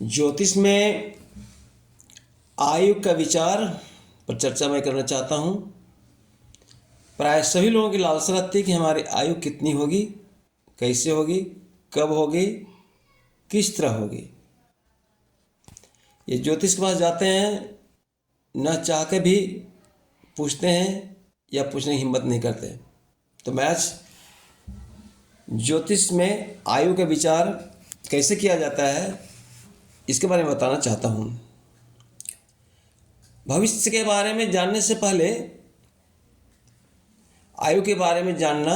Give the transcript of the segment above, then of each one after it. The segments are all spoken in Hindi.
ज्योतिष में आयु का विचार पर चर्चा मैं करना चाहता हूँ। प्राय सभी लोगों की लालसा रहती है कि हमारी आयु कितनी होगी, कैसे होगी, कब होगी, किस तरह होगी। ये ज्योतिष के पास जाते हैं, न चाह के भी पूछते हैं या पूछने की हिम्मत नहीं करते। तो मैं आज ज्योतिष में आयु का विचार कैसे किया जाता है इसके बारे में बताना चाहता हूँ। भविष्य के बारे में जानने से पहले आयु के बारे में जानना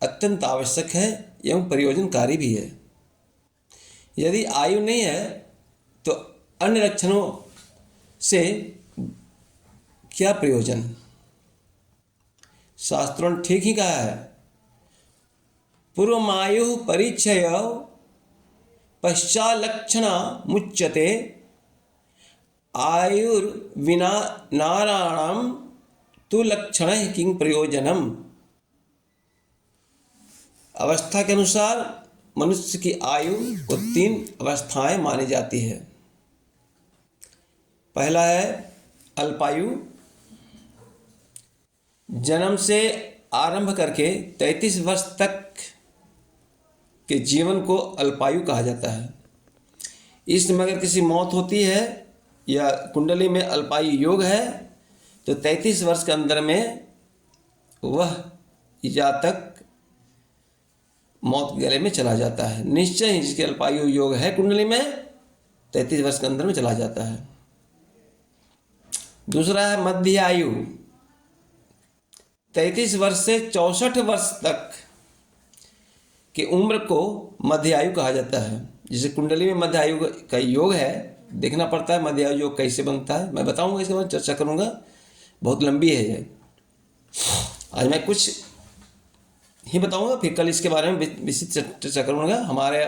अत्यंत आवश्यक है एवं प्रयोजनकारी भी है। यदि आयु नहीं है तो अन्य लक्षणों से क्या प्रयोजन। शास्त्रों ने ठीक ही कहा है, पूर्वमायु परिचय पश्चालक्षणा मुच्यते आयुर्विना नाराणाम तु लक्षण किं प्रयोजनम। अवस्था के अनुसार मनुष्य की आयु को 3 अवस्थाएं मानी जाती है। पहला है अल्पायु, जन्म से आरंभ करके 33 वर्ष तक के जीवन को अल्पायु कहा जाता है। इसमें अगर किसी मौत होती है या कुंडली में अल्पायु योग है तो 33 वर्ष के अंदर में वह जातक मौत गले में चला जाता है। निश्चय ही जिसके अल्पायु योग है कुंडली में 33 वर्ष के अंदर में चला जाता है। दूसरा है मध्य आयु, 33 वर्ष से 64 वर्ष तक की उम्र को मध्य आयु कहा जाता है। जिसे कुंडली में मध्य आयु का योग है, देखना पड़ता है मध्य आयु योग कैसे बनता है। मैं बताऊंगा, इसके बारे में चर्चा करूंगा, बहुत लंबी है ये। आज मैं कुछ ही बताऊंगा, फिर कल इसके बारे में विस्तृत चर्चा करूंगा। हमारे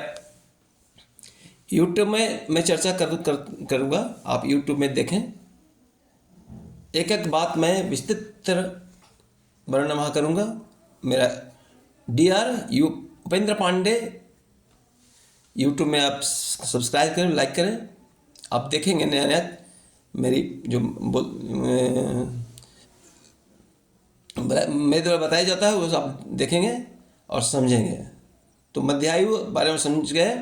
यूट्यूब में मैं चर्चा करूंगा, आप यूट्यूब में देखें। एक एक बात मैं विस्तृत वर्णन करूंगा। मेरा DR उपेंद्र पांडे यूट्यूब में आप सब्सक्राइब करें, लाइक करें। आप देखेंगे नया नया मेरी जो मेरे द्वारा बताया जाता है वो आप देखेंगे और समझेंगे। तो मध्यायु बारे में समझ गए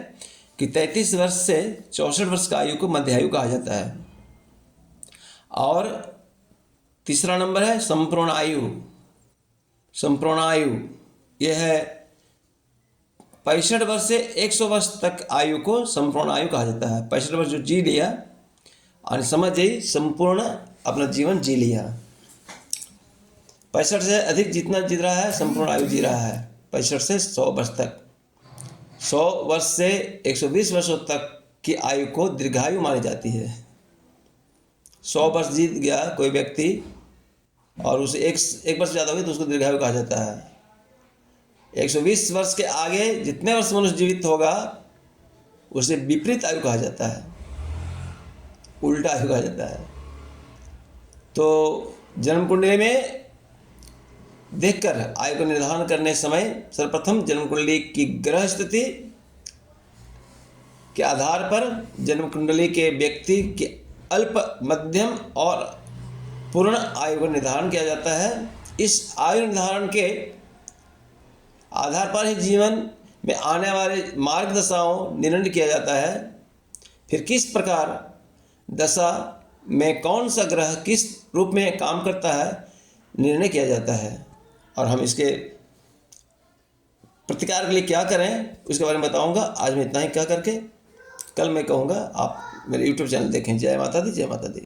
कि 33 वर्ष से 64 वर्ष का आयु को मध्यायु कहा जाता है। और तीसरा नंबर है संपूर्ण आयु। संपूर्ण आयु यह है 65 वर्ष से 100 वर्ष तक आयु को संपूर्ण आयु कहा जाता है। 65 वर्ष जो जी लिया और समझ जाइए संपूर्ण अपना जीवन जी लिया। 65 से अधिक जितना जी रहा है संपूर्ण आयु जी रहा है। 65 से 100 वर्ष तक, 100 वर्ष से 120 वर्षों तक की आयु को दीर्घायु मानी जाती है। 100 वर्ष जीत गया कोई व्यक्ति और उसे एक वर्ष ज़्यादा हुई तो उसको दीर्घायु कहा जाता है। 120 वर्ष के आगे जितने वर्ष मनुष्य जीवित होगा उसे विपरीत आयु कहा जाता है, उल्टा आयु कहा जाता है। तो जन्म कुंडली में देखकर आयु का निर्धारण करने समय सर्वप्रथम जन्म कुंडली की ग्रह स्थिति के आधार पर जन्म कुंडली के व्यक्ति के अल्प, मध्यम और पूर्ण आयु का निर्धारण किया जाता है। इस आयु निर्धारण के आधार पर ही जीवन में आने वाले मार्ग दशाओं निर्णय किया जाता है। फिर किस प्रकार दशा में कौन सा ग्रह किस रूप में काम करता है निर्णय किया जाता है। और हम इसके प्रतिकार के लिए क्या करें उसके बारे में बताऊंगा। आज मैं इतना ही कह करके कल मैं कहूँगा आप मेरे YouTube चैनल देखें। जय माता दी, जय माता दी।